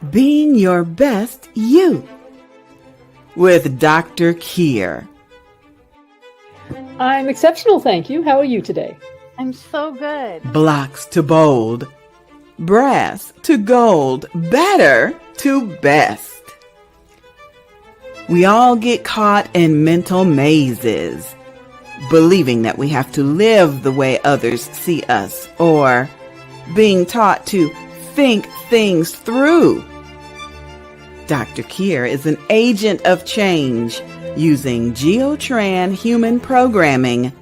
Being Your Best You with Dr. Kyre. I'm exceptional, thank you. How are you today? I'm so good. Blocks to bold, brass to gold, better to best. We all get caught in mental mazes, believing that we have to live the way others see us, or being taught to think things through. Dr. Kyre is an agent of change using Geotran human programming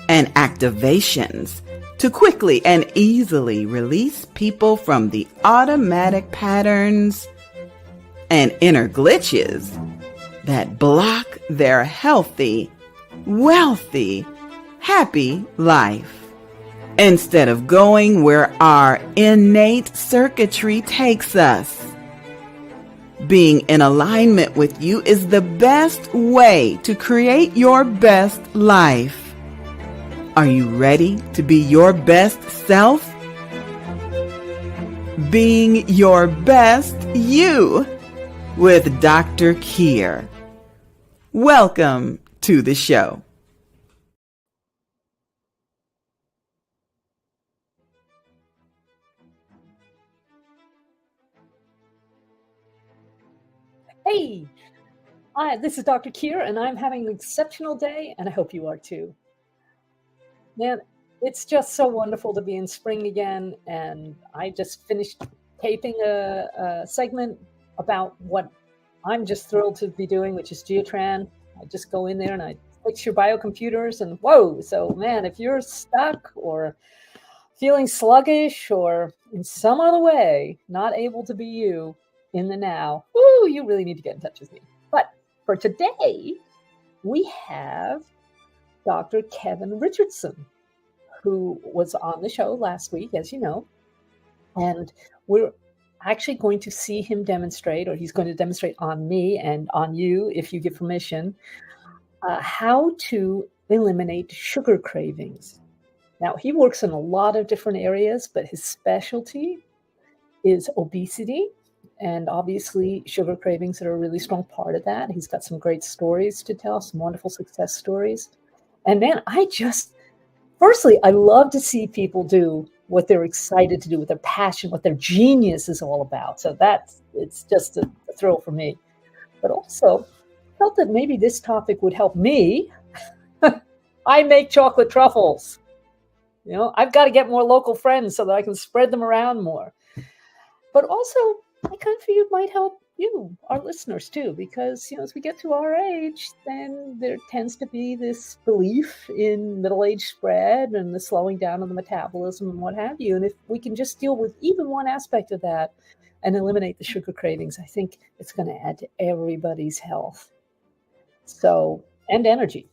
and activations to quickly and easily release people from the automatic patterns and inner glitches that block their healthy, wealthy, happy life. Instead of going where our innate circuitry takes us. Being in alignment with you is the best way to create your best life. Are you ready to be your best self? Being Your Best You with Dr. Kyre. Welcome to the show. Hey, this is Dr. Kyre, and I'm having an exceptional day, and I hope you are too. Man, it's just so wonderful to be in spring again, and I just finished taping a segment about what I'm just thrilled to be doing, which is Geotran. I just go in there and I fix your biocomputers, and whoa! So, man, if you're stuck or feeling sluggish or in some other way not able to be you in the now, you really need to get in touch with me. But for today, we have Dr. Kevin Richardson, who was on the show last week, as you know, and we're actually going to see him demonstrate, or he's going to demonstrate on me and on you, if you give permission, how to eliminate sugar cravings. Now, he works in a lot of different areas, but his specialty is obesity. And obviously, sugar cravings are a really strong part of that. He's got some great stories to tell, some wonderful success stories. And man, firstly, I love to see people do what they're excited to do, with their passion, what their genius is all about. So it's just a thrill for me. But also, I felt that maybe this topic would help me. I make chocolate truffles. You know, I've got to get more local friends so that I can spread them around more. But also, I kind of feel it might help you, our listeners, too, because, as we get to our age, then there tends to be this belief in middle-age spread and the slowing down of the metabolism and what have you. And if we can just deal with even one aspect of that and eliminate the sugar cravings, I think it's going to add to everybody's health. So, and energy.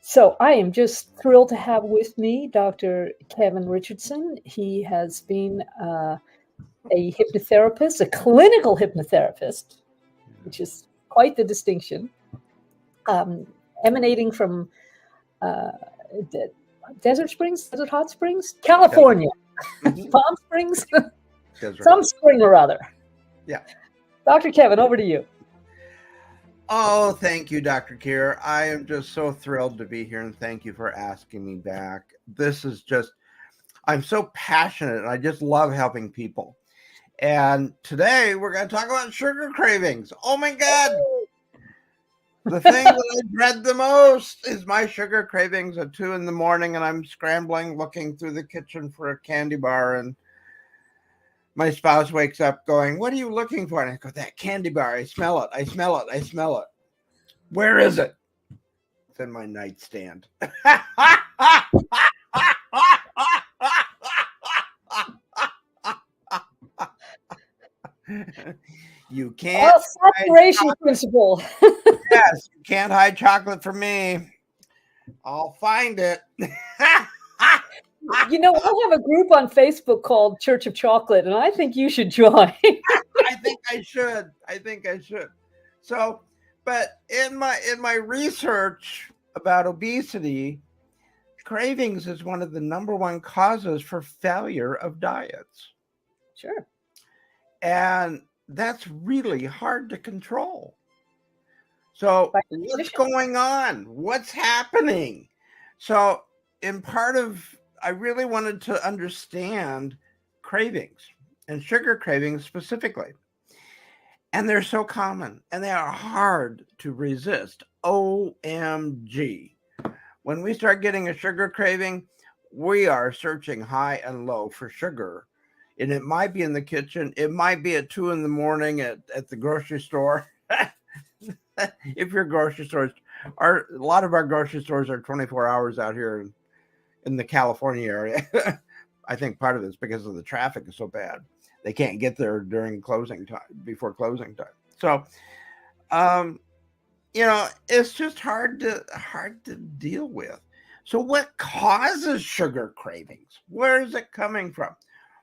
So I am just thrilled to have with me Dr. Kevin Richardson. He has been a hypnotherapist, a clinical hypnotherapist, which is quite the distinction, emanating from Desert Hot Springs, California, Palm Springs, some spring or other. Yeah. Dr. Kevin, over to you. Oh, thank you, Dr. Kyre. I am just so thrilled to be here, and thank you for asking me back. I'm so passionate, and I just love helping people. And today we're going to talk about sugar cravings. Oh my God. The thing that I dread the most is my sugar cravings at 2 a.m, and I'm scrambling, looking through the kitchen for a candy bar. And my spouse wakes up going, "What are you looking for?" And I go, "That candy bar. I smell it. I smell it. I smell it. Where is it?" It's in my nightstand. You can't. Separation principle. Yes, you can't hide chocolate from me. I'll find it. I have a group on Facebook called Church of Chocolate, and I think you should join. I think I should. So, but in my research about obesity, cravings is one of the number one causes for failure of diets. Sure. And that's really hard to control. So By what's definition. going on? What's happening? So I really wanted to understand cravings and sugar cravings specifically. And they're so common and they are hard to resist. OMG. When we start getting a sugar craving, we are searching high and low for sugar. And it might be in the kitchen. It might be at 2 a.m. at the grocery store. If your grocery stores a lot of our grocery stores are 24 hours out here in the California area. I think part of it's because of the traffic is so bad. They can't get there during closing time, before closing time. So, it's just hard to deal with. So what causes sugar cravings? Where is it coming from?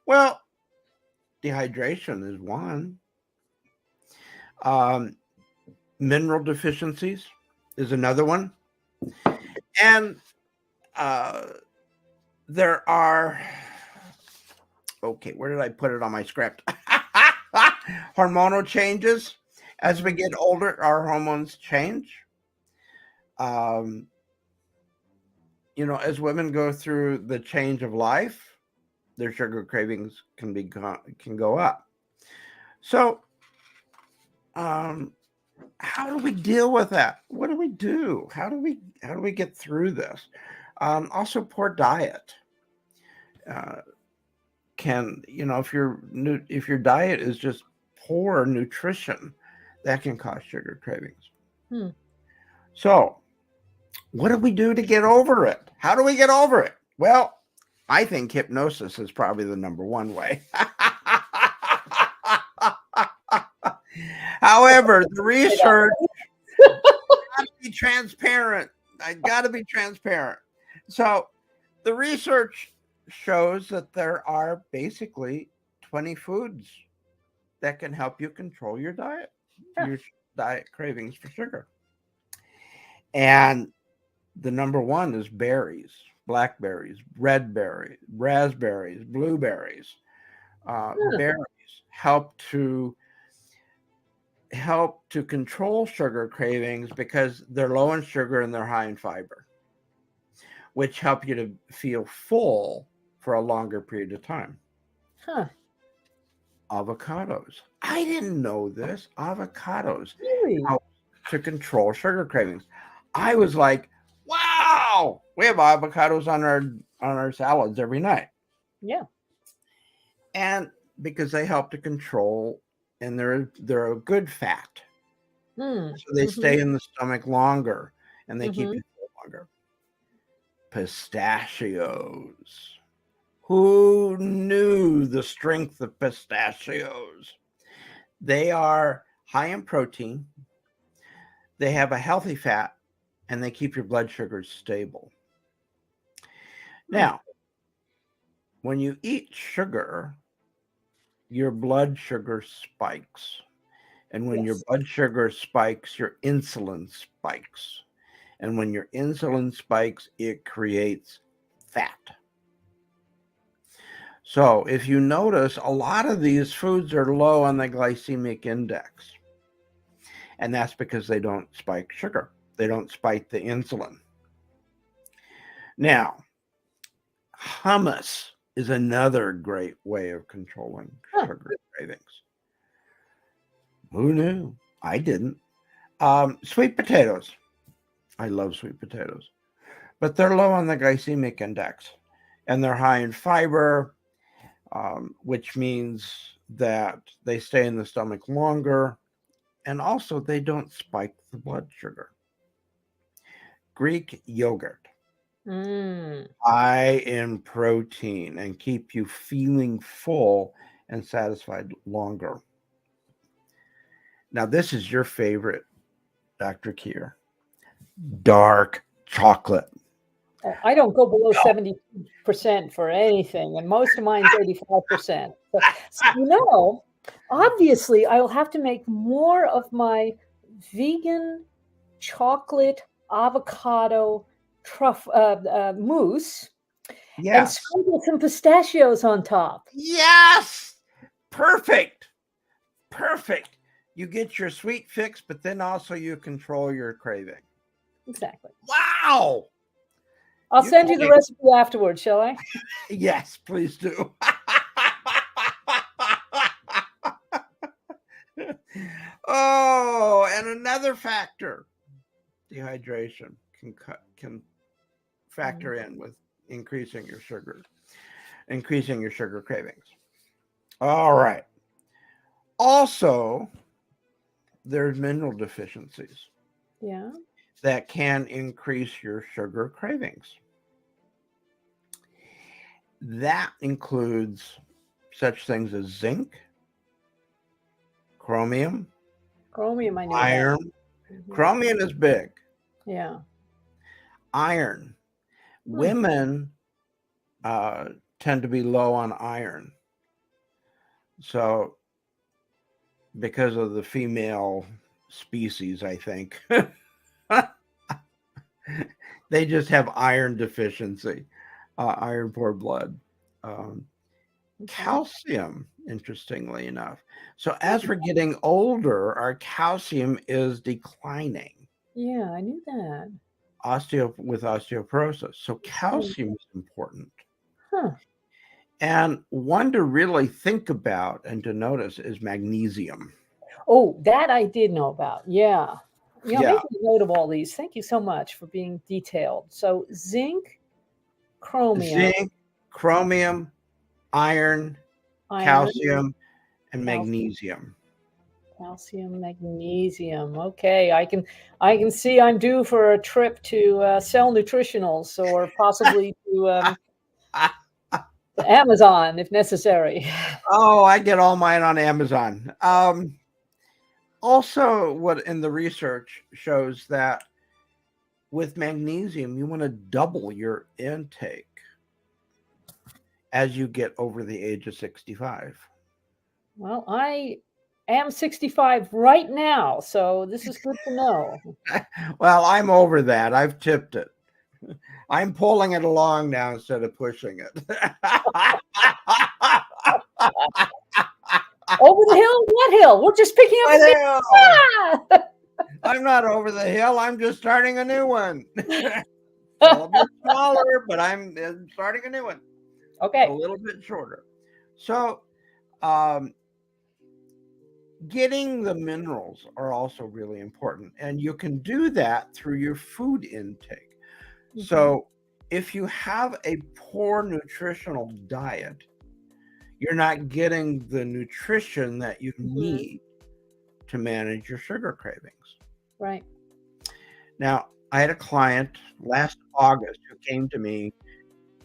Well, dehydration is one. Mineral deficiencies is another one. And there are, okay, where did I put it on my script? Hormonal changes. As we get older, our hormones change. As women go through the change of life, their sugar cravings can go up. So, how do we deal with that? What do we do? How do we get through this? Also, poor diet. If your diet is just poor nutrition, that can cause sugar cravings. So, what do we do to get over it? How do we get over it? Well, I think hypnosis is probably the number one way. However, the research, gotta be transparent. I gotta be transparent. So the research shows that there are basically 20 foods that can help you control your diet, your diet cravings for sugar. And the number one is berries, blackberries, red berries, raspberries, blueberries. Berries help to control sugar cravings because they're low in sugar and they're high in fiber, which help you to feel full for a longer period of time. Avocados. I didn't know this. Avocados Really? help to control sugar cravings. I was like, wow, we have avocados on our salads every night. Yeah. And because they help to control, and they're a good fat. So they stay in the stomach longer and they keep you full longer. Pistachios. Who knew the strength of pistachios? They are high in protein. They have a healthy fat and they keep your blood sugars stable. Now, when you eat sugar, your blood sugar spikes. And when your blood sugar spikes, your insulin spikes. And when your insulin spikes, it creates fat. So if you notice, a lot of these foods are low on the glycemic index. And that's because they don't spike sugar. They don't spike the insulin. Now, hummus is another great way of controlling sugar cravings. Who knew? I didn't. Sweet potatoes. I love sweet potatoes. But they're low on the glycemic index. And they're high in fiber, which means that they stay in the stomach longer. And also, they don't spike the blood sugar. Greek yogurt. High in protein and keep you feeling full and satisfied longer. Now, this is your favorite, Dr. Kyre. Dark chocolate. I don't go below 70% for anything, and most of mine's 85%. So, obviously, I'll have to make more of my vegan chocolate avocado mousse and sprinkle some pistachios on top. Yes! Perfect. perfect. You get your sweet fix, but then also you control your craving. Exactly. Wow. I'll You send you the can't- recipe afterwards, shall I? Yes, please do. Oh, and another factor, dehydration can factor in with increasing your sugar cravings. All right. Also, there's mineral deficiencies Yeah. that can increase your sugar cravings. That includes such things as zinc, chromium, Chromium, I knew iron. about. Mhm. Chromium is big. Yeah. Iron. Women tend to be low on iron. So, because of the female species, I think, they just have iron deficiency, iron poor blood. Calcium, interestingly enough. So as we're getting older, our calcium is declining. Yeah, I knew that. With osteoporosis. So calcium is important. Huh. And one to really think about and to notice is magnesium. Oh, that I did know about. Yeah. Yeah. Making a note of all these. Thank you so much for being detailed. So zinc, chromium, Chromium, iron, calcium, and magnesium. Calcium, magnesium. Okay, I can see I'm due for a trip to Cell Nutritionals or possibly to Amazon if necessary. Oh, I get all mine on Amazon. Also, what in the research shows that with magnesium, you want to double your intake as you get over the age of 65. Well, I am 65 right now, so this is good to know. Well, I'm over that. I've tipped it. I'm pulling it along now instead of pushing it. Over the hill? What hill? We're just picking up speed. Ah! I'm not over the hill. I'm just starting a new one. It's a little bit smaller, but I'm starting a new one. Okay. A little bit shorter. So, getting the minerals are also really important. And you can do that through your food intake. Mm-hmm. So, if you have a poor nutritional diet, you're not getting the nutrition that you need to manage your sugar cravings. Right. Now, I had a client last August who came to me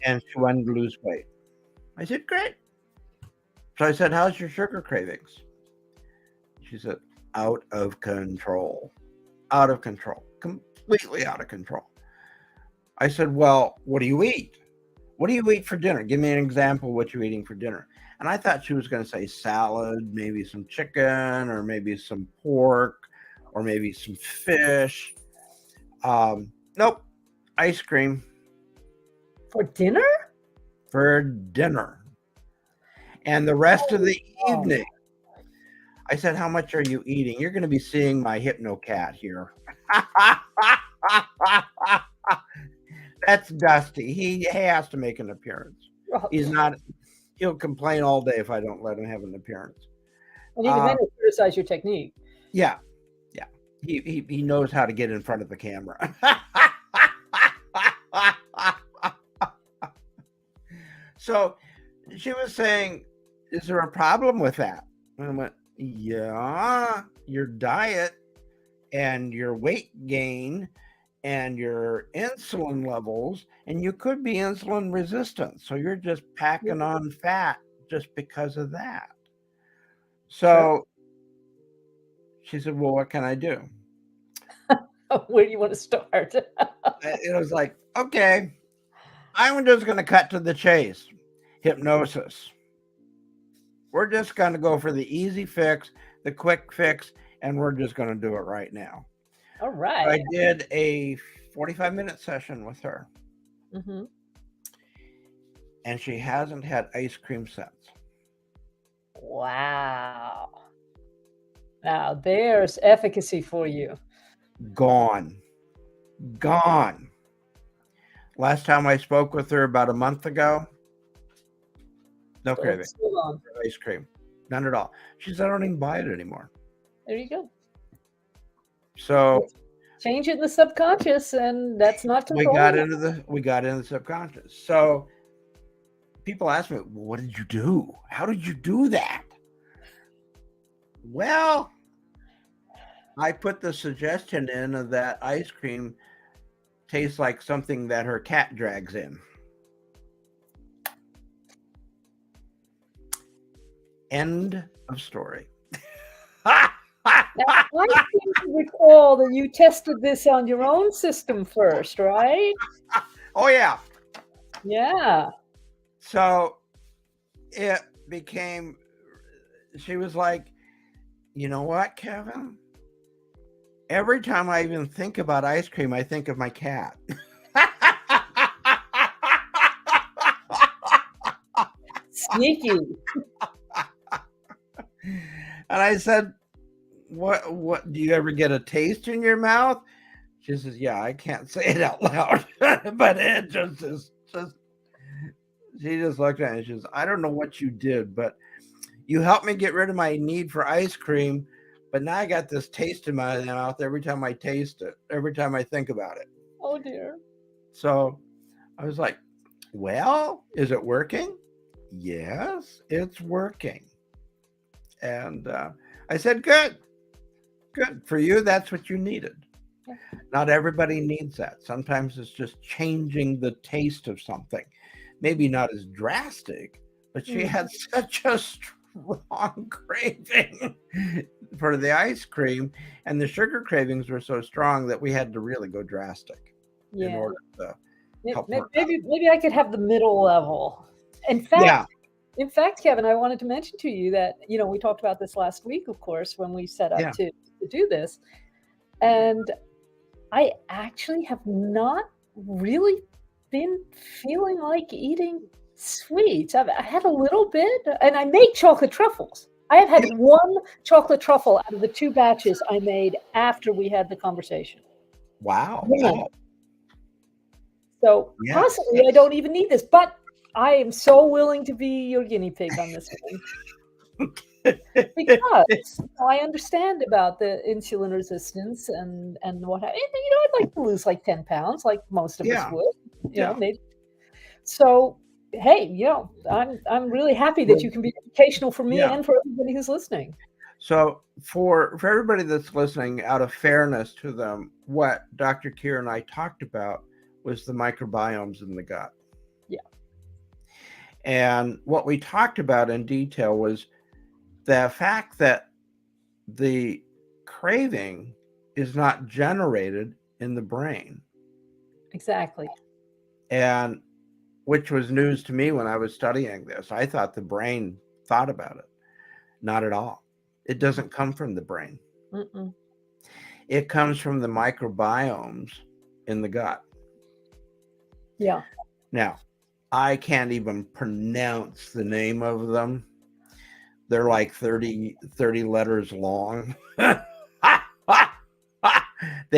and she wanted to lose weight. I said, great. So I said, how's your sugar cravings? She said, out of control. Out of control. Completely out of control. I said, well, what do you eat? What do you eat for dinner? Give me an example of what you're eating for dinner. And I thought she was going to say salad, maybe some chicken, or maybe some pork, or maybe some fish. Nope. Ice cream. For dinner? For dinner. And the rest of the evening, I said, how much are you eating? You're going to be seeing my hypno cat here. That's Dusty. He has to make an appearance. He's not, he'll complain all day if I don't let him have an appearance. And even then, he'll criticize your technique. Yeah. Yeah. He knows how to get in front of the camera. So she was saying, is there a problem with that? And I went, yeah, your diet and your weight gain and your insulin levels, and you could be insulin resistant. So you're just packing on fat just because of that. So she said, well, what can I do? Where do you want to start? It was like, okay, I'm just going to cut to the chase. Hypnosis. We're just going to go for the easy fix, the quick fix, and we're just going to do it right now. All right. So I did a 45-minute session with her. Mm-hmm. And she hasn't had ice cream since. Wow. Now, there's efficacy for you. Gone. Gone. Last time I spoke with her about a month ago, no craving. Still gone. Ice cream. None at all. She said, I don't even buy it anymore. There you go. So Change it in the subconscious, and that's not we controlling. got into the subconscious. So people ask me, well, what did you do? How did you do that? Well, I put the suggestion in of that ice cream tastes like something that her cat drags in. End of story. Now, I seem to recall that you tested this on your own system first, right? Oh, yeah. Yeah. So it became, she was like, you know what, Kevin? Every time I even think about ice cream, I think of my cat. Sneaky. And I said, what do you ever get a taste in your mouth? She says, yeah, I can't say it out loud. But it just she just looked at me and she says, I don't know what you did, but you helped me get rid of my need for ice cream. But now I got this taste in my mouth every time I taste it, every time I think about it. Oh, dear. So I was like, well, is it working? Yes, it's working. And I said, good. For you, that's what you needed. Yeah. Not everybody needs that. Sometimes it's just changing the taste of something. Maybe not as drastic, but she had such a strong craving for the ice cream, and the sugar cravings were so strong that we had to really go drastic in order to help her. Maybe I could have the middle level. In fact, Kevin, I wanted to mention to you that, we talked about this last week, of course, when we set up to do this. And I actually have not really been feeling like eating sweets. I had a little bit, and I made chocolate truffles. I have had one chocolate truffle out of the 2 batches I made after we had the conversation. Wow. Yeah. So possibly I don't even need this, but I am so willing to be your guinea pig on this one. Because I understand about the insulin resistance and what have you. I'd like to lose like 10 pounds, like most of us would. Maybe. So hey, I'm really happy that you can be educational for me and for everybody who's listening. So for everybody that's listening, out of fairness to them, what Dr. Kyre and I talked about was the microbiomes in the gut. Yeah. And what we talked about in detail was the fact that the craving is not generated in the brain. Exactly. And which was news to me when I was studying this. I thought the brain thought about it. Not at all. It doesn't come from the brain. Mm-mm. It comes from the microbiomes in the gut. Yeah. Now, I can't even pronounce the name of them. They're like 30 letters long. The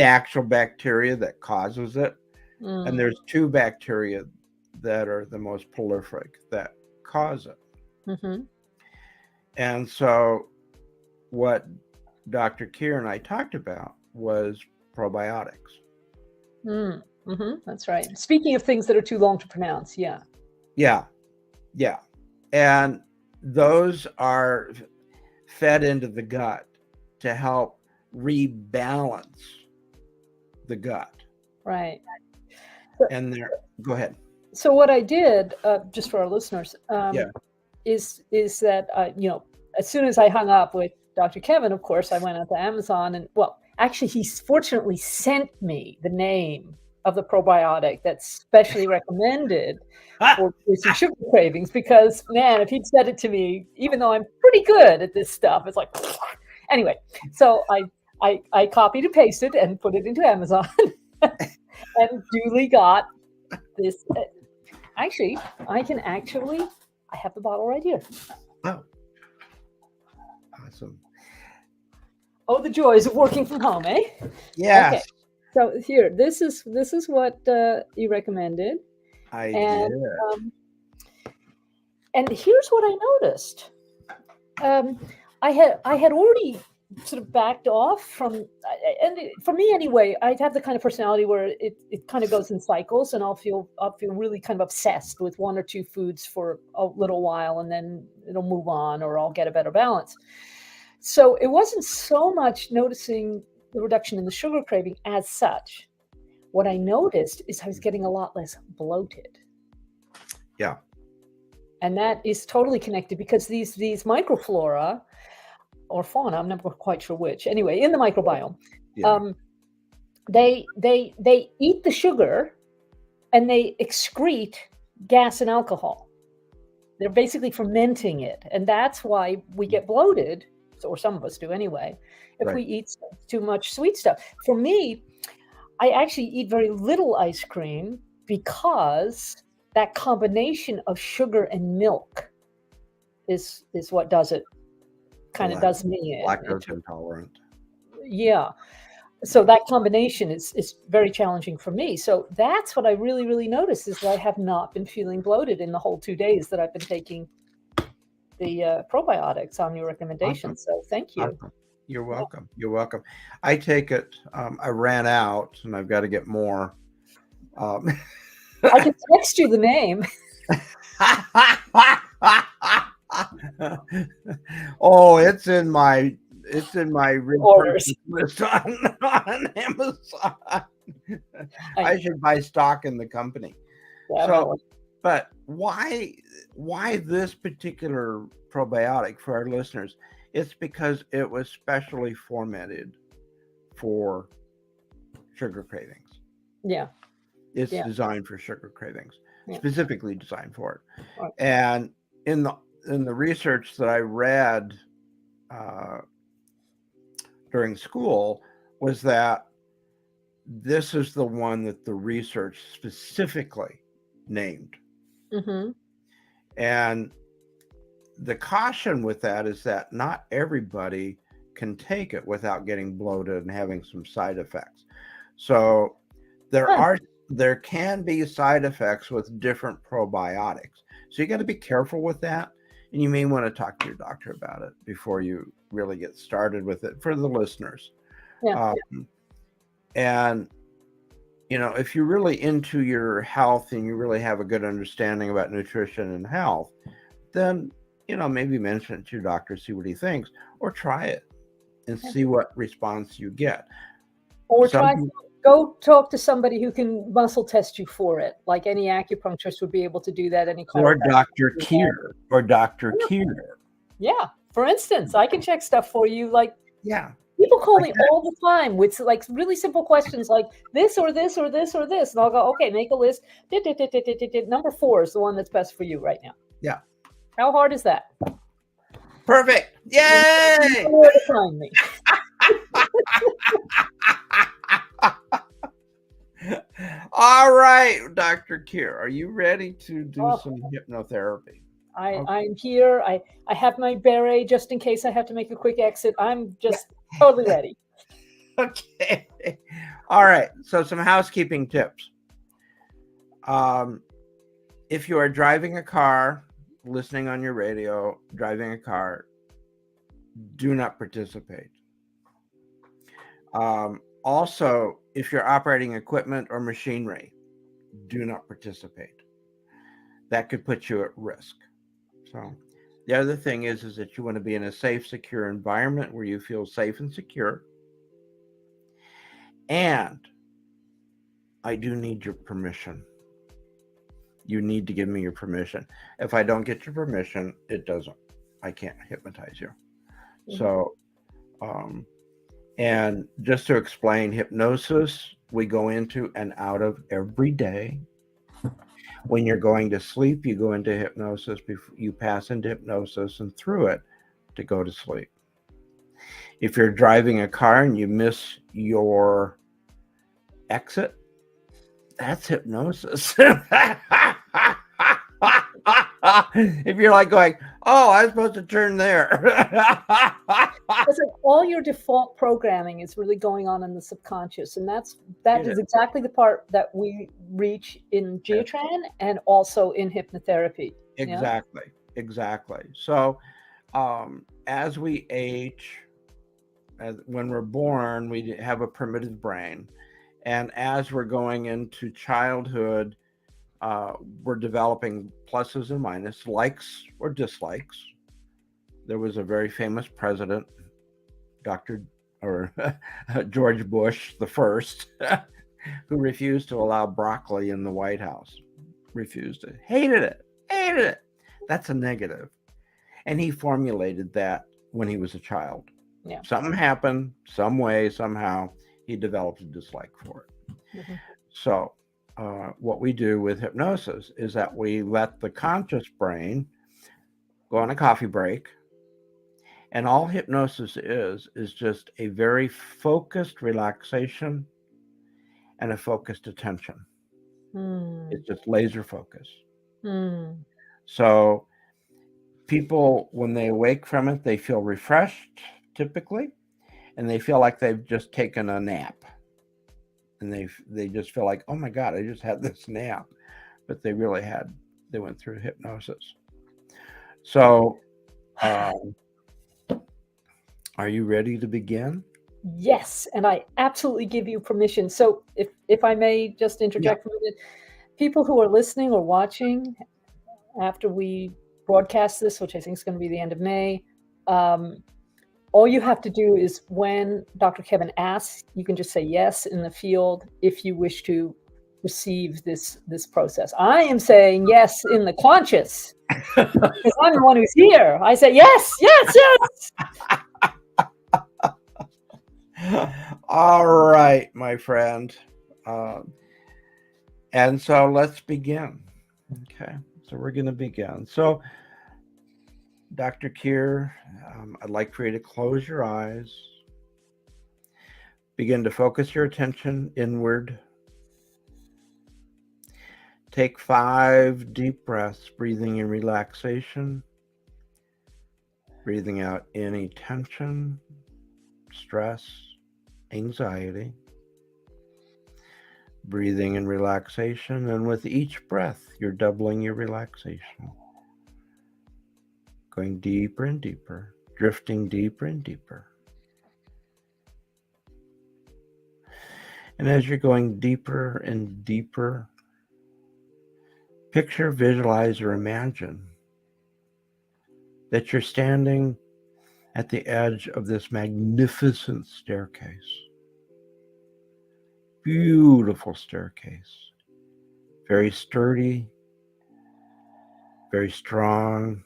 actual bacteria that causes it. And there's 2 bacteria that are the most prolific that cause it. Mm-hmm. And so what Dr. Kyre and I talked about was probiotics. Mm-hmm. That's right. Speaking of things that are too long to pronounce, yeah. And those are fed into the gut to help rebalance the gut. Right. And go ahead. So what I did, just for our listeners, is that, as soon as I hung up with Dr. Kevin, of course, I went out to Amazon and, actually, he fortunately sent me the name of the probiotic that's specially recommended for reducing sugar cravings, because, man, if he'd said it to me, even though I'm pretty good at this stuff, it's like, anyway, so I copied and pasted and put it into Amazon and duly got this. Actually, I have the bottle right here. Oh, awesome. Oh, the joys of working from home, eh? Yes, Okay. So here, this is what you recommended, I and did. um, and here's what I noticed. Um, I had already sort of backed off from, for me anyway, I have the kind of personality where it kind of goes in cycles, and I'll feel really kind of obsessed with one or two foods for a little while, and then it'll move on, or I'll get a better balance. So it wasn't so much noticing the reduction in the sugar craving as such. What I noticed is I was getting a lot less bloated. Yeah. And that is totally connected because these microflora or fauna, I'm never quite sure which. Anyway, in the microbiome, Yeah. they eat the sugar and they excrete gas and alcohol. They're basically fermenting it, and that's why we get bloated, or some of us do anyway, if we eat too much sweet stuff. For me, I actually eat very little ice cream because that combination of sugar and milk is what does it. Kind of does me in. Lactose intolerant. Yeah. So that combination is very challenging for me. So that's what I really, really noticed, is that I have not been feeling bloated in the whole 2 days that I've been taking the probiotics on your recommendation. Awesome. So thank you. Awesome. You're welcome. You're welcome. I take it. I ran out, and I've got to get more. I can text you the name. Oh, it's in my Orders list on Amazon. I should buy stock in the company. Definitely. So, but why this particular probiotic for our listeners? It's because it was specially formatted for sugar cravings. Yeah. It's designed for sugar cravings, specifically designed for it. Right. And in the research that I read during school was that this is the one that the research specifically named. Mm-hmm. And the caution with that is that not everybody can take it without getting bloated and having some side effects. So there can be side effects with different probiotics. So you got to be careful with that. And you may want to talk to your doctor about it before you really get started with it, for the listeners. Yeah. And, if you're really into your health and you really have a good understanding about nutrition and health, then, maybe mention it to your doctor, see what he thinks, or try it and see what response you get. Or go talk to somebody who can muscle test you for it, like any acupuncturist would be able to do that. Or Dr. Kyre. Yeah. For instance, I can check stuff for you. Yeah. People call me all the time with really simple questions like this or this or this or this. And I'll go, okay, make a list. Number 4 is the one that's best for you right now. Yeah. How hard is that? Perfect. Yay! You know where to find me. All right, Dr. Kyre, are you ready to do some hypnotherapy? I'm here. I have my beret just in case I have to make a quick exit. I'm just totally ready. Okay. All right. So some housekeeping tips. If you are driving a car, listening on your radio, driving a car, do not participate. Also, if you're operating equipment or machinery, do not participate. That could put you at risk. So the other thing is that you want to be in a safe, secure environment where you feel safe and secure. And I do need your permission. You need to give me your permission. If I don't get your permission, I can't hypnotize you. Mm-hmm. So, and just to explain, hypnosis, we go into and out of every day. When you're going to sleep, you go into hypnosis, you pass into hypnosis and through it to go to sleep. If you're driving a car and you miss your exit, that's hypnosis. If you're like going, oh, I was supposed to turn there. It's like all your default programming is really going on in the subconscious, and that It is is. exactly the part that we reach in Geotran and also in hypnotherapy. Yeah. Exactly. Exactly. So, as we age, when we're born, we have a primitive brain. And as we're going into childhood, we're developing pluses and minuses, likes or dislikes. There was a very famous president, Dr. or George Bush the first, who refused to allow broccoli in the White House. Refused it. Hated it. Hated it. That's a negative. And he formulated that when he was a child. Yeah. Something happened, some way, somehow, he developed a dislike for it. Mhm. So, what we do with hypnosis is that we let the conscious brain go on a coffee break. And all hypnosis is just a very focused relaxation and a focused attention. It's just laser focus. So, people, when they awake from it, they feel refreshed typically, and they feel like they've just taken a nap. And they just feel like, oh my God, I just had this nap. But they went through hypnosis. So, are you ready to begin? Yes, and I absolutely give you permission. So if I may just interject for a minute, people who are listening or watching after we broadcast this, which I think is going to be the end of May, all you have to do is when Dr. Kevin asks, you can just say yes in the field if you wish to receive this process. I am saying yes in the conscious because I'm the one who's here. I say yes, yes, yes. All right, my friend. And so let's begin. Okay, so we're going to begin. So, Dr. Kyre, I'd like for you to close your eyes. Begin to focus your attention inward. Take 5 deep breaths, breathing in relaxation, breathing out any tension, stress, anxiety. Breathing in relaxation, and with each breath, you're doubling your relaxation. Going deeper and deeper, drifting deeper and deeper. And as you're going deeper and deeper, picture, visualize, or imagine that you're standing at the edge of this magnificent staircase. Beautiful staircase. Very sturdy, very strong.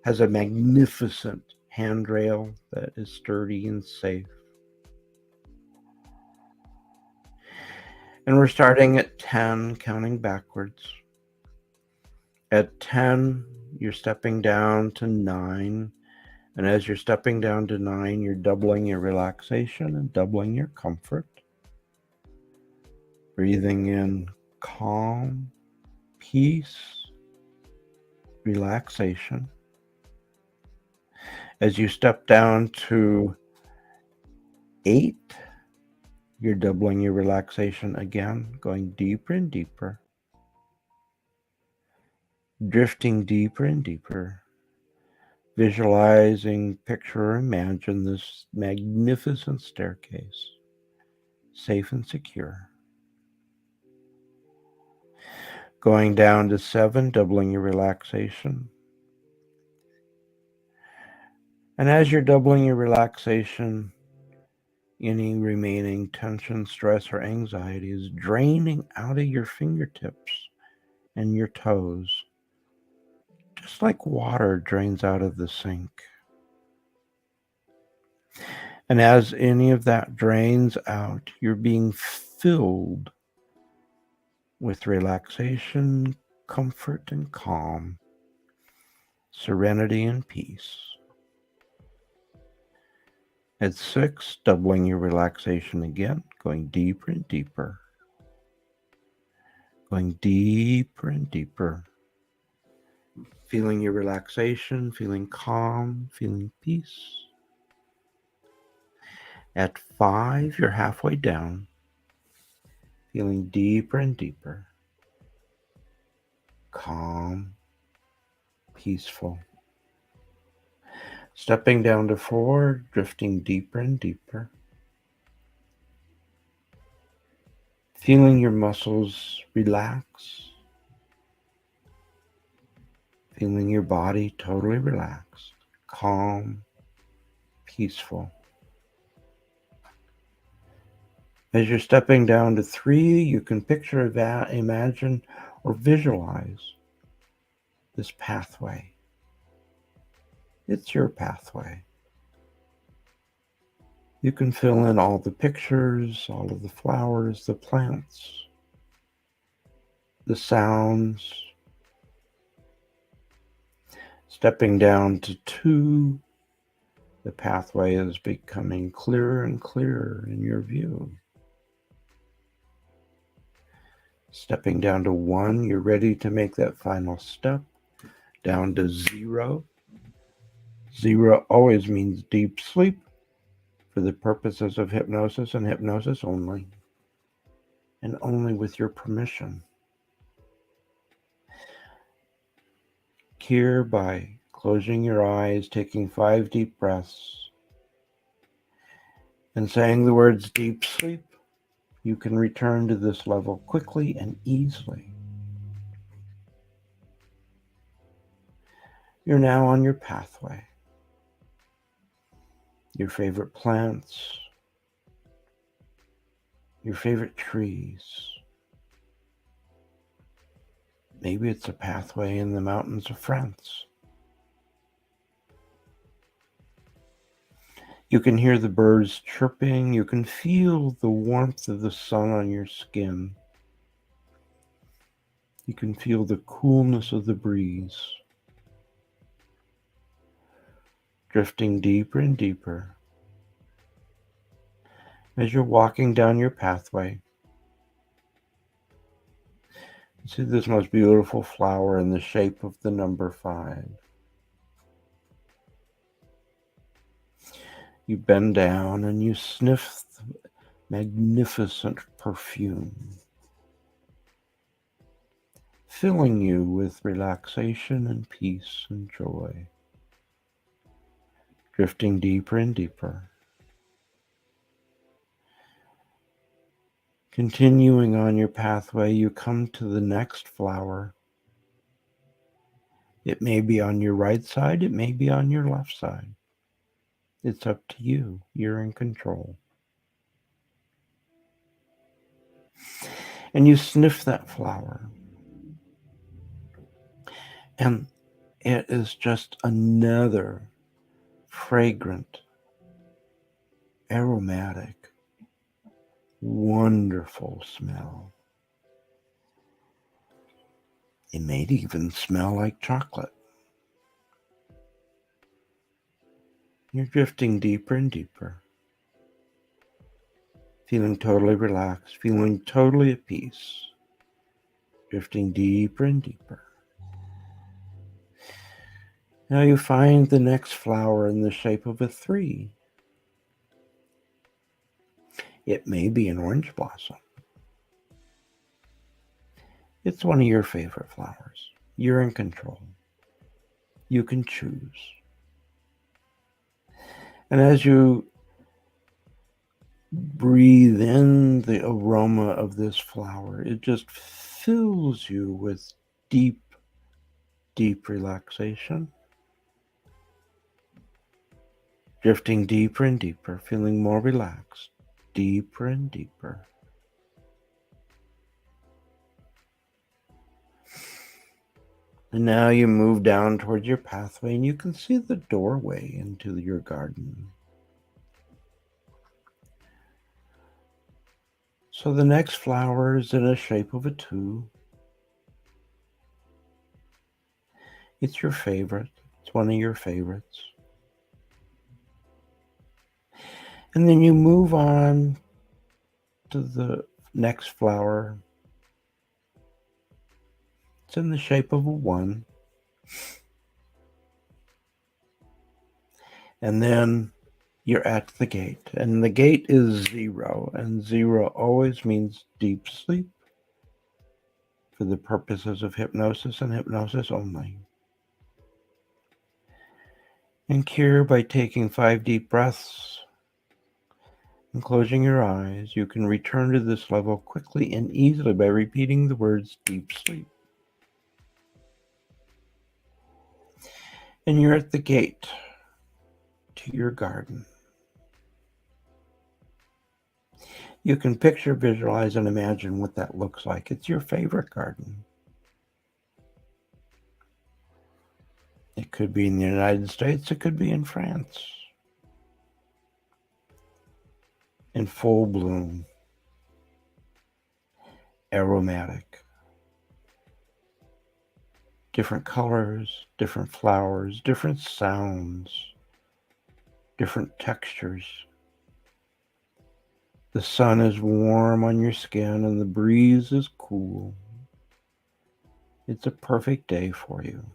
Has a magnificent handrail that is sturdy and safe. And we're starting at 10, counting backwards. At 10, you're stepping down to 9. And as you're stepping down to 9, you're doubling your relaxation and doubling your comfort. Breathing in calm, peace, relaxation. As you step down to 8, you're doubling your relaxation again, going deeper and deeper, drifting deeper and deeper, visualizing, picture, or imagine this magnificent staircase, safe and secure. Going down to 7, doubling your relaxation. And as you're doubling your relaxation, any remaining tension, stress, or anxiety is draining out of your fingertips and your toes, just like water drains out of the sink. And as any of that drains out, you're being filled with relaxation, comfort, and calm, serenity, and peace. At 6, doubling your relaxation again, going deeper and deeper, going deeper and deeper, feeling your relaxation, feeling calm, feeling peace. At 5, you're halfway down, feeling deeper and deeper, calm, peaceful. Stepping down to 4, drifting deeper and deeper. Feeling your muscles relax. Feeling your body totally relaxed, calm, peaceful. As you're stepping down to 3, you can picture, imagine, or visualize this pathway. It's your pathway. You can fill in all the pictures, all of the flowers, the plants, the sounds. Stepping down to 2, the pathway is becoming clearer and clearer in your view. Stepping down to 1, you're ready to make that final step. Down to 0. 0 always means deep sleep for the purposes of hypnosis and hypnosis only, and only with your permission. Kyre, by closing your eyes, taking 5 deep breaths, and saying the words deep sleep, you can return to this level quickly and easily. You're now on your pathway. Your favorite plants, your favorite trees. Maybe it's a pathway in the mountains of France. You can hear the birds chirping. You can feel the warmth of the sun on your skin. You can feel the coolness of the breeze. Drifting deeper and deeper. As you're walking down your pathway, you see this most beautiful flower in the shape of the number 5. You bend down and you sniff the magnificent perfume, filling you with relaxation and peace and joy. Drifting deeper and deeper. Continuing on your pathway, you come to the next flower. It may be on your right side, it may be on your left side. It's up to you. You're in control. And you sniff that flower. And it is just another fragrant, aromatic, wonderful smell. It may even smell like chocolate. You're drifting deeper and deeper, feeling totally relaxed, feeling totally at peace, drifting deeper and deeper. Now you find the next flower in the shape of a 3. It may be an orange blossom. It's one of your favorite flowers. You're in control. You can choose. And as you breathe in the aroma of this flower, it just fills you with deep, deep relaxation. Drifting deeper and deeper, feeling more relaxed, deeper and deeper. And now you move down towards your pathway and you can see the doorway into your garden. So the next flower is in a shape of a 2. It's your favorite. It's one of your favorites. And then you move on to the next flower. It's in the shape of a 1. And then you're at the gate, and the gate is 0, and 0 always means deep sleep for the purposes of hypnosis and hypnosis only. And Kyre, by taking 5 deep breaths and closing your eyes, you can return to this level quickly and easily by repeating the words deep sleep. And you're at the gate to your garden. You can picture, visualize, and imagine what that looks like. It's your favorite garden. It could be in the United States. It could be in France. In full bloom. Aromatic. Different colors, different flowers, different sounds, different textures. The sun is warm on your skin and the breeze is cool. It's a perfect day for you.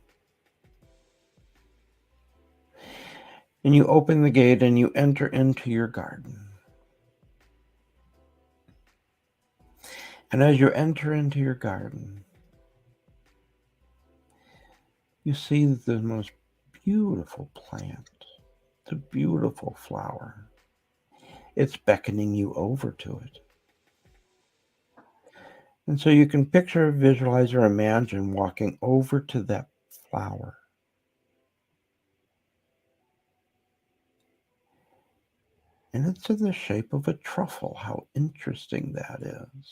And you open the gate and you enter into your garden. And as you enter into your garden, you see the most beautiful plant, the beautiful flower. It's beckoning you over to it. And so you can picture, visualize, or imagine walking over to that flower. And it's in the shape of a truffle. How interesting that is.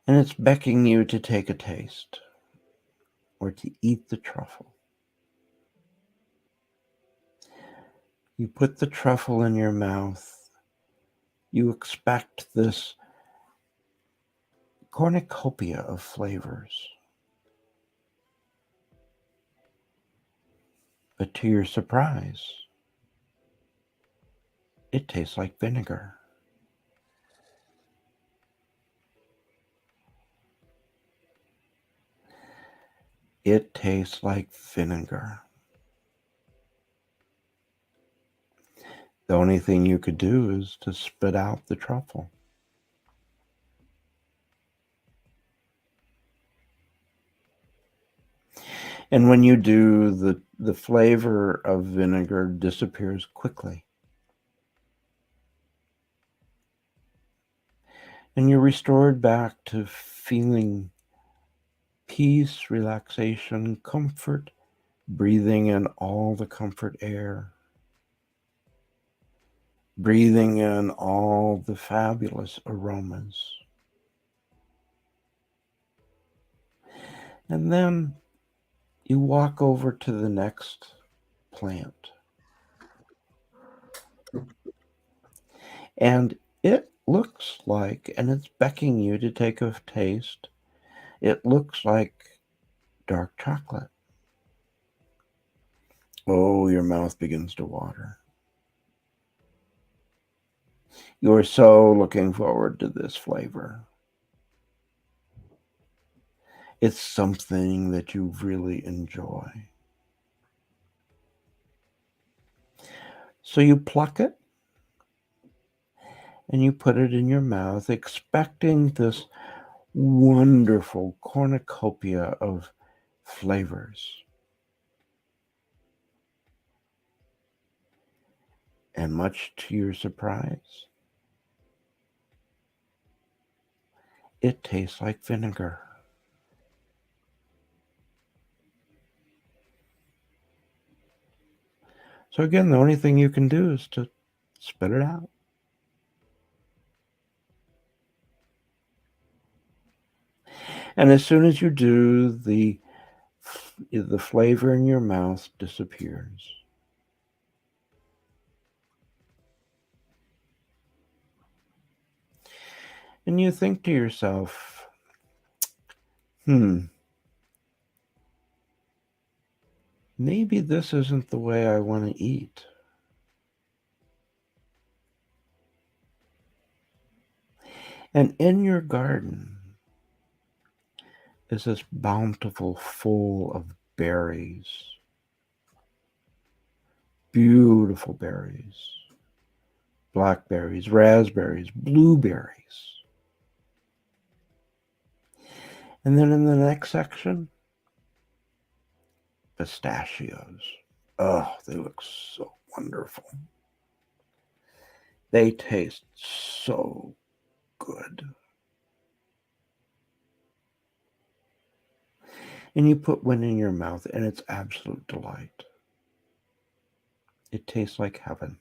And it's beckoning you to take a taste or to eat the truffle. You put the truffle in your mouth. You expect this cornucopia of flavors. But to your surprise, it tastes like vinegar. It tastes like vinegar. The only thing you could do is to spit out the truffle. And when you do, the flavor of vinegar disappears quickly. And you're restored back to feeling peace, relaxation, comfort, breathing in all the comfort air. Breathing in all the fabulous aromas. And then you walk over to the next plant. And it looks like, and it's beckoning you to take a taste, it looks like dark chocolate. Oh, your mouth begins to water. You're so looking forward to this flavor. It's something that you really enjoy. So you pluck it and you put it in your mouth, expecting this wonderful cornucopia of flavors. And much to your surprise, it tastes like vinegar. So again, the only thing you can do is to spit it out. And as soon as you do, the flavor in your mouth disappears. And you think to yourself, maybe this isn't the way I want to eat. And in your garden is this bountiful full of berries, beautiful berries, blackberries, raspberries, blueberries. And then in the next section, pistachios. Oh, they look so wonderful. They taste so good. And you put one in your mouth and it's absolute delight. It tastes like heaven.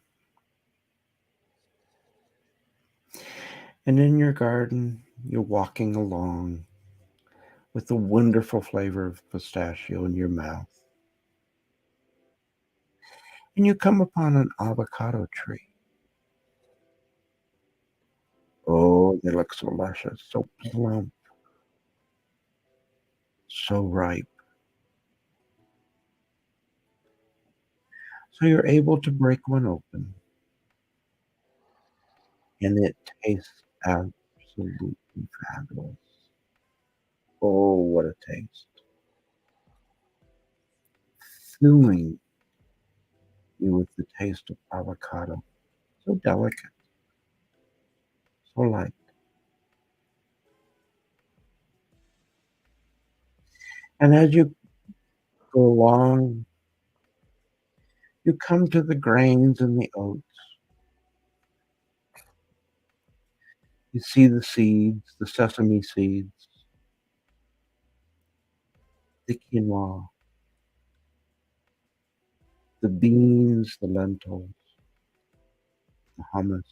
And in your garden, you're walking along with the wonderful flavor of pistachio in your mouth. And you come upon an avocado tree. Oh, they look so luscious, so plump, so ripe. So you're able to break one open, and it tastes absolutely fabulous. Oh, what a taste. Filling you with the taste of avocado. So delicate, so light. And as you go along, you come to the grains and the oats. You see the seeds, the sesame seeds, the quinoa, the beans, the lentils, the hummus,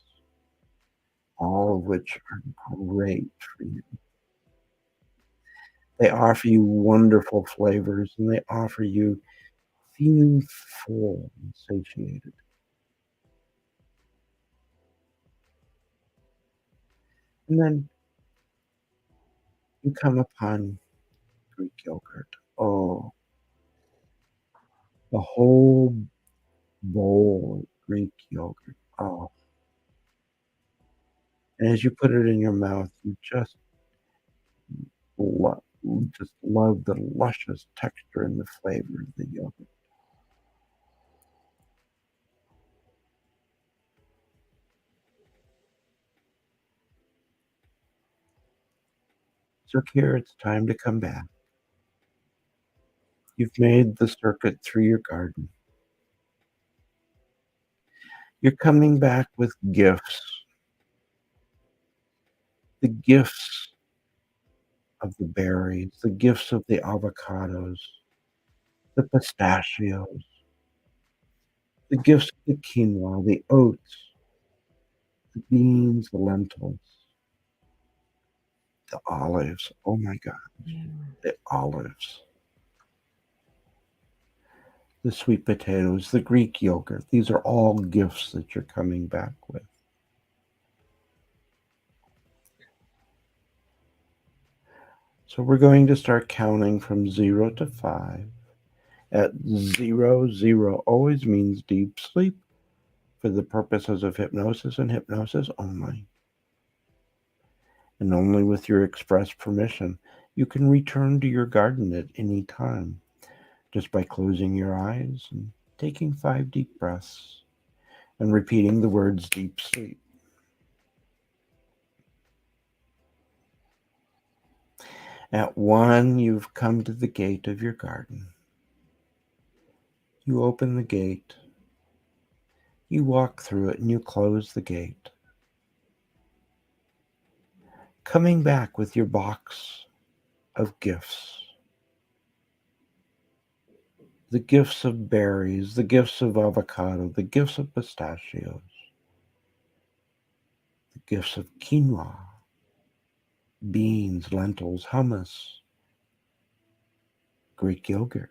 all of which are great for you. They offer you wonderful flavors and they offer you feeling full and satiated. And then you come upon Greek yogurt. Oh, the whole bowl of Greek yogurt. Oh, and as you put it in your mouth, you lo- just love the luscious texture and the flavor of the yogurt. So here it's time to come back. You've made the circuit through your garden. You're coming back with gifts. The gifts of the berries, the gifts of the avocados, the pistachios, the gifts of the quinoa, the oats, the beans, the lentils, the olives. Oh my God, the olives, the sweet potatoes, the Greek yogurt. These are all gifts that you're coming back with. So we're going to start counting from 0 to 5. At 0, 0 always means deep sleep for the purposes of hypnosis and hypnosis only. And only with your express permission, you can return to your garden at any time just by closing your eyes and taking 5 deep breaths and repeating the words deep sleep. At 1, you've come to the gate of your garden. You open the gate, you walk through it, and you close the gate. Coming back with your box of gifts. The gifts of berries, the gifts of avocado, the gifts of pistachios, the gifts of quinoa, beans, lentils, hummus, Greek yogurt.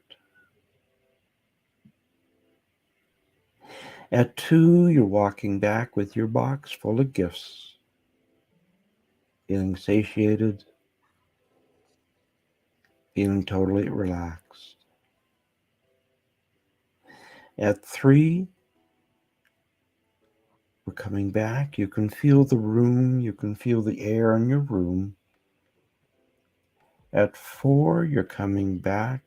At 2, you're walking back with your box full of gifts, feeling satiated, feeling totally relaxed. At 3, We're coming back. You can feel the room. You can feel the air in your room. At 4, you're coming back.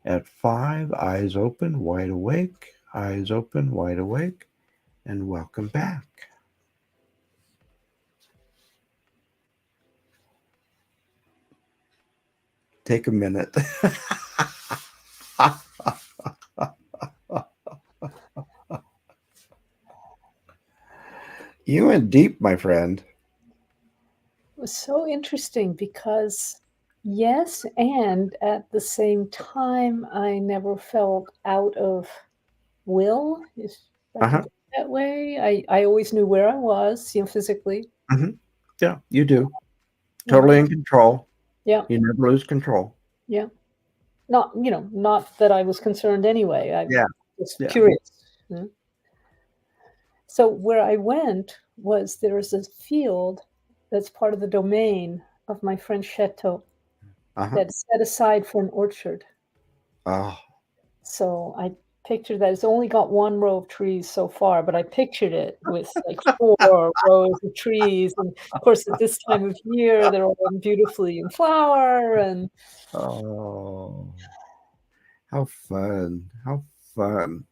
At 5, eyes open, wide awake. Eyes open, wide awake. And welcome back. Take a minute. You went deep, my friend. It was so interesting because, yes, and at the same time, I never felt out of will, if I can put it that way. I always knew where I was, physically. Mm-hmm. Yeah, you do. Totally in control. Yeah. You never lose control. Yeah. Not that I was concerned anyway. I was curious. So where I went was there's a field that's part of the domain of my friend Chateau that's set aside for an orchard. Oh. So I pictured that. It's only got one row of trees so far, but I pictured it with like 4 rows of trees. And of course, at this time of year, they're all beautifully in flower. And oh, how fun. How fun.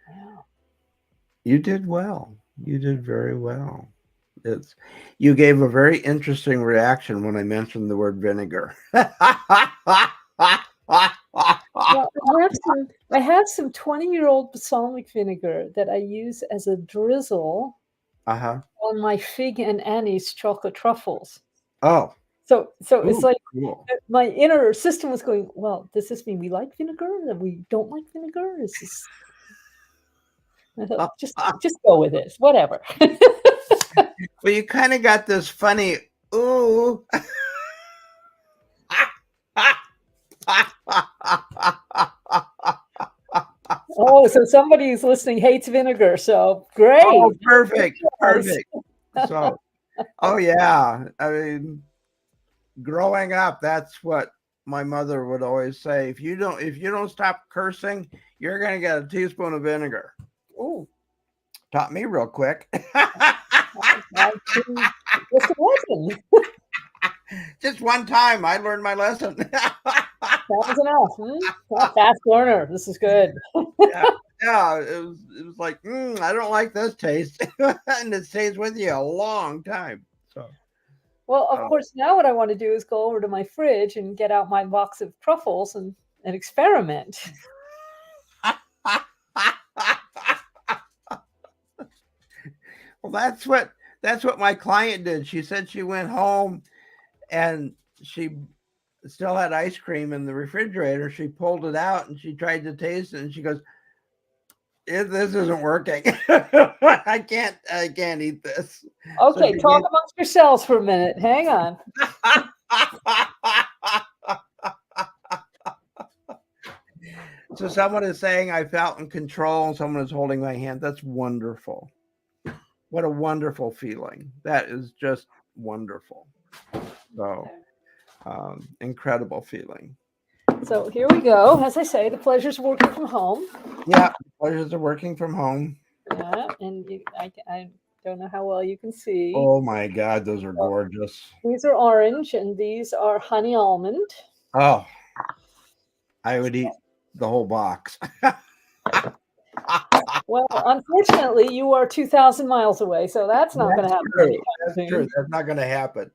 yeah. You did well. You did very well. You gave a very interesting reaction when I mentioned the word vinegar. Well, I have some 20-year-old balsamic vinegar that I use as a drizzle on my fig and anise chocolate truffles. Oh. So it's like cool. My inner system was going, well, does this mean we like vinegar? That we don't like vinegar? Is this... I thought, just go with it. Whatever. Well, you kind of got this funny, ooh. Oh, so somebody who's listening hates vinegar. So great. Oh, perfect. So, oh yeah. I mean, growing up, that's what my mother would always say. If you don't stop cursing, you're gonna get a teaspoon of vinegar. Oh, taught me real quick. What's the lesson? Just one time, I learned my lesson. That was enough. Fast learner. This is good. Yeah. It was like, I don't like this taste, and it stays with you a long time. So, well, of course, now what I want to do is go over to my fridge and get out my box of truffles and experiment. Well, that's what my client did. She said she went home and she still had ice cream in the refrigerator. She pulled it out and she tried to taste it, and she goes, "This isn't working. I can't eat this." Okay, so talk amongst yourselves for a minute. Hang on. So someone is saying I felt in control and someone is holding my hand. That's wonderful. What a wonderful feeling. That is just wonderful. So incredible feling. So here we go. As I say, the pleasures of working from home. Yeah, pleasures of working from home. Yeah, and I don't know how well you can see. Oh my God, those are gorgeous. These are orange and these are honey almond. Oh, I would eat the whole box. Well, unfortunately, you are 2,000 miles away, so that's not going to happen. That's true. That's not going to happen.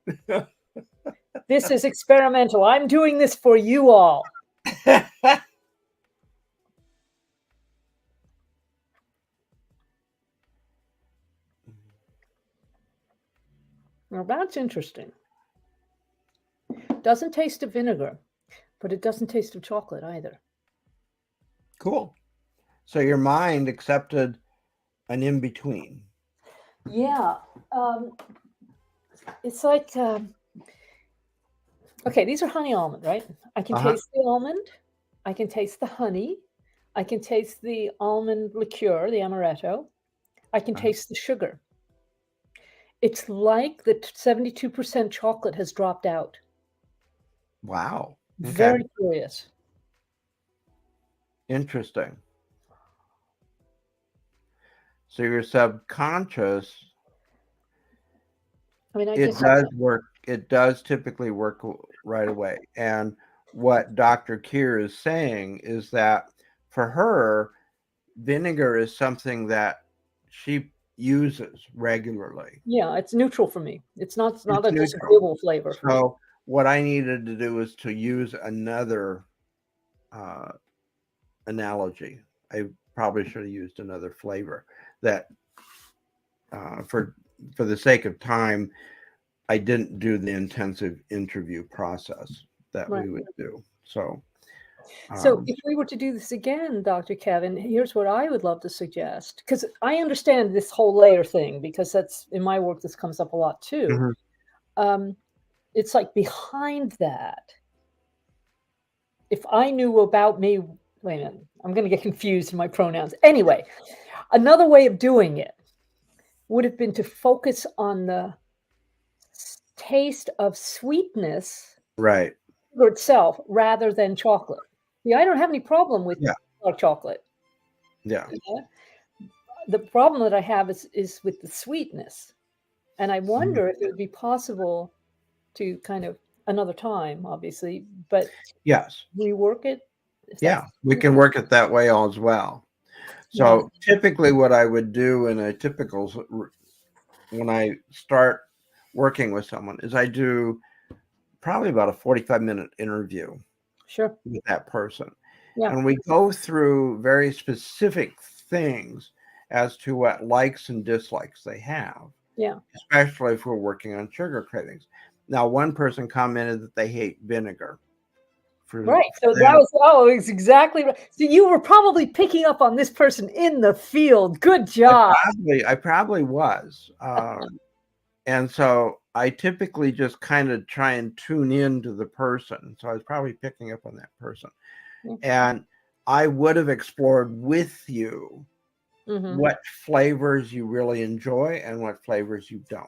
This is experimental. I'm doing this for you all. Now that's interesting. Doesn't taste of vinegar, but it doesn't taste of chocolate either. Cool. So your mind accepted an in-between. Yeah. It's like, okay, these are honey almond, right? I can taste the almond. I can taste the honey. I can taste the almond liqueur, the amaretto. I can taste the sugar. It's like the 72% chocolate has dropped out. Wow. Okay. Very curious. Interesting. So your subconscious, I mean, I it guess does work. It does typically work right away. And what Dr. Kyre is saying is that for her, vinegar is something that she uses regularly. yeah, it's neutral for me. It's not It's a neutral. disagreeable flavor for me. So what I needed to do was to use another uh, analogy. I probably should have used another flavor that for the sake of time, I didn't do the intensive interview process that Right. we would do. So, So if we were to do this again, Dr. Kevin, here's what I would love to suggest, because I understand this whole layer thing, because that's in my work, this comes up a lot too. mhm, It's like behind that, if I knew about me, wait a minute, I'm going to get confused in my pronouns. Anyway, another way of doing it would have been to focus on the taste of sweetness right. for itself rather than chocolate. See, I don't have any problem with Yeah. dark chocolate. Yeah. Yeah? The problem that I have is with the sweetness. And I wonder if it would be possible to kind of another time, obviously, but Yes. rework it. If Yeah. that's We can work it that way as well. yeah. So typically what I would do in a typical, when I start working with someone is I do probably about a 45-minute interview Sure. with that person. Yeah. And we go through very specific things as to what likes and dislikes they have, Yeah. especially if we're working on sugar cravings. Now, one person commented that they hate vinegar. Right. So them, it's exactly right. So you were probably picking up on this person in the field. Good job. I probably was. And so I typically just kind of try and tune in to the person. So I was probably picking up on that person. And I would have explored with you what flavors you really enjoy and what flavors you don't.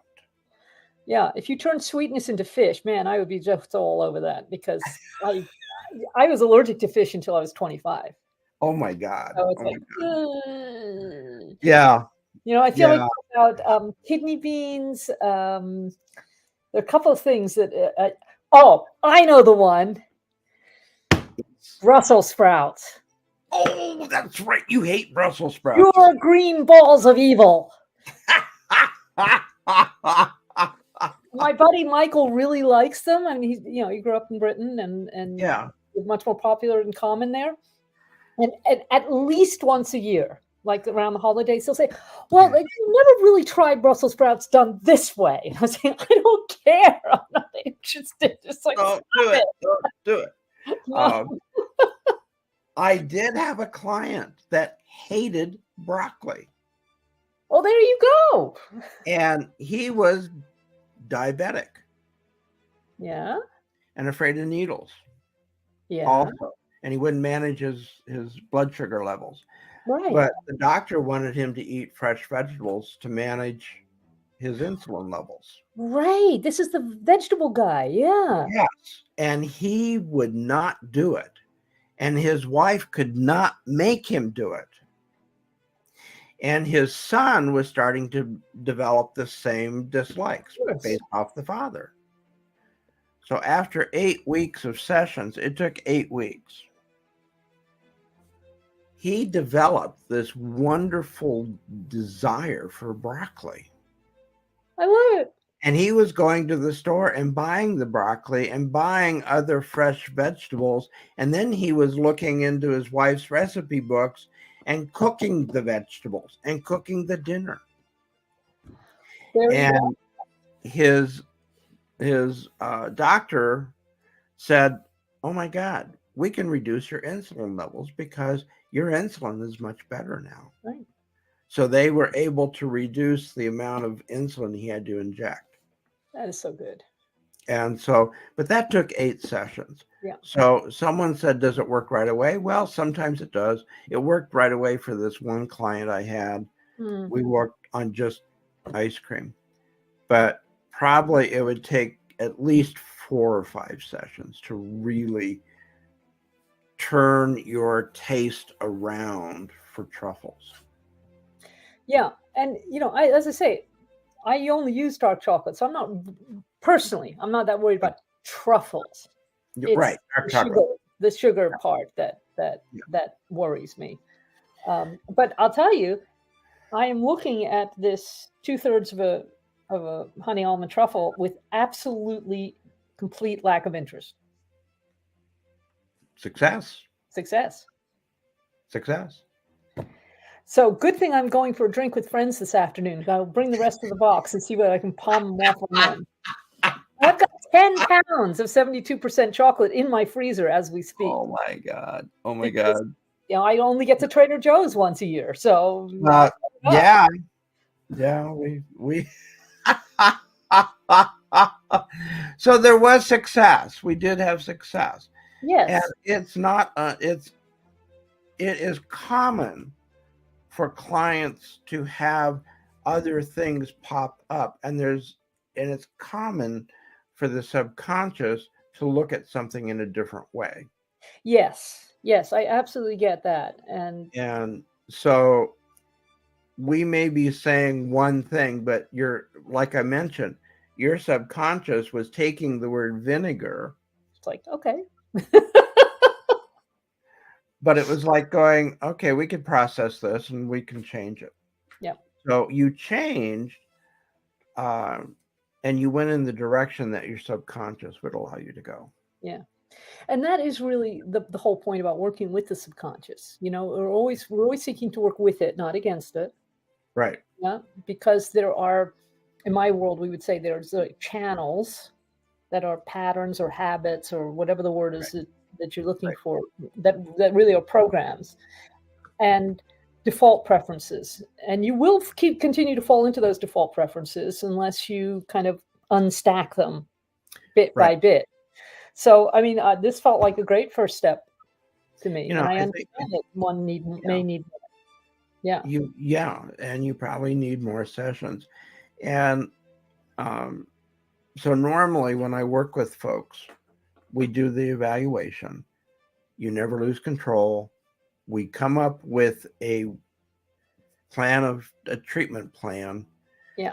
Yeah. If you turn sweetness into fish, man, I would be just all over that, because I was allergic to fish until I was 25. Oh my God. So it's Oh my like, God. Yeah. I feel like Yeah. about kidney beans. There are a couple of things that. I know the one. Brussels sprouts. Oh, that's right. You hate Brussels sprouts. Your green balls of evil. My buddy Michael really likes them. I mean, he grew up in Britain, and Yeah. much more popular and common there. And at least once a year, like around the holidays, he'll say, "Well, like, you never really tried Brussels sprouts done this way." And I was saying, "I don't care. I'm not interested. Just like, Don't do it. Don't do it. No. I did have a client that hated broccoli, Well, there you go. and he was diabetic Yeah. and afraid of needles Yeah. also, and he wouldn't manage his blood sugar levels. Right. But the doctor wanted him to eat fresh vegetables to manage his insulin levels. Right. This is the vegetable guy. Yeah. Yes, and he would not do it, and his wife could not make him do it. And his son was starting to develop the same dislikes based off the father. So after 8 weeks of sessions, it took 8 weeks, he developed this wonderful desire for broccoli. I love it. And he was going to the store and buying the broccoli and buying other fresh vegetables. And then he was looking into his wife's recipe books and cooking the vegetables and cooking the dinner. There you And his doctor said, "Oh my God, we can reduce your insulin levels because your insulin is much better now." Right. So they were able to reduce the amount of insulin he had to inject. That is so good. And so, but that took 8 sessions. Yeah. So someone said, does it work right away? Well, sometimes it does. It worked right away for this one client I had. We worked on just ice cream, but probably it would take at least 4 or 5 sessions to really turn your taste around for truffles. Yeah. And, as I say, I only use dark chocolate. So I'm not that worried about truffles. Right, It's dark chocolate. the sugar part that worries me. But I'll tell you, I am looking at this 2/3 of a honey almond truffle with absolutely complete lack of interest. Success. Success. Success. So good thing I'm going for a drink with friends this afternoon. I'll bring the rest of the box and see what I can palm them off on them. I've got 10 pounds of 72% chocolate in my freezer as we speak. Oh my God. Oh my Because, God. I only get to Trader Joe's once a year. So Yeah. Yeah, we so there was success. We did have success. yes. And it's not it is common for clients to have other things pop up, and it's common for the subconscious to look at something in a different way. Yes, I absolutely get that. And so we may be saying one thing, but like I mentioned, your subconscious was taking the word vinegar. It's like, okay. But it was like going, okay, we could process this and we can change it. Yeah. So you changed, and you went in the direction that your subconscious would allow you to go. Yeah. And that is really the whole point about working with the subconscious. We're always seeking to work with it, not against it. Right. Yeah. Because there are, in my world, we would say there's channels that are patterns or habits or whatever the word is that you're looking for, that really are programs and default preferences. And you will continue to fall into those default preferences unless you kind of unstack them bit by bit. So, I mean, this felt like a great first step to me. And I understand that one may need more. Yeah. And you probably need more sessions. And so normally when I work with folks, we do the evaluation. You never lose control. We come up with a treatment plan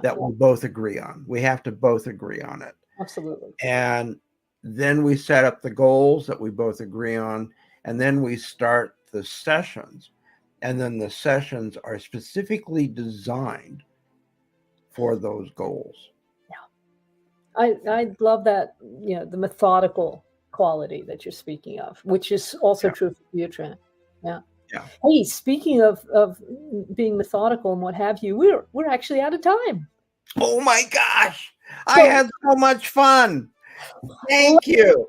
that we both agree on. We have to both agree on it. Absolutely. And then we set up the goals that we both agree on, and then we start the sessions. And then the sessions are specifically designed for those goals. Yeah. I love that, the methodical quality that you're speaking of, which is also true for Butrant. Yeah. Yeah. Hey, speaking of being methodical and what have you, we're actually out of time. Oh my gosh. I had so much fun. Thank you.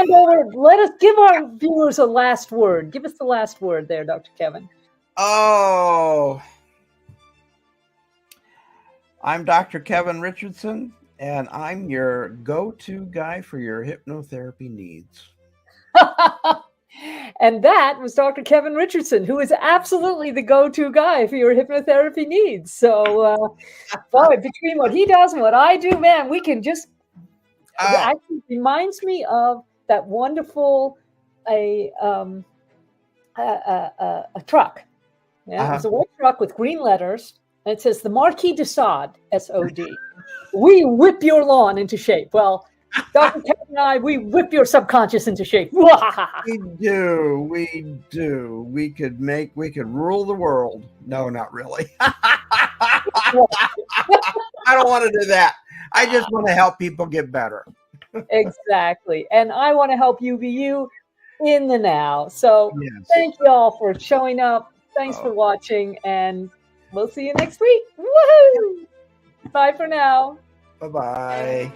Let us give our viewers a last word. Give us the last word there, Dr. Kevin. Oh, I'm Dr. Kevin Richardson, and I'm your go-to guy for your hypnotherapy needs. And that was Dr. Kevin Richardson, who is absolutely the go-to guy for your hypnotherapy needs. So, boy, between what he does and what I do, man, we can just... It actually reminds me of that wonderful a truck. Yeah, It was a white truck with green letters, and it says the Marquis de Sade, S-O-D. We whip your lawn into shape. Well, Dr. Kevin and I, we whip your subconscious into shape. We do. We could rule the world. No, not really. I don't want to do that. I just want to help people get better. Exactly. And I want to help you be you in the now. So Thank you all for showing up. Thanks for watching, and we'll see you next week. Woohoo! Bye for now. Bye-bye.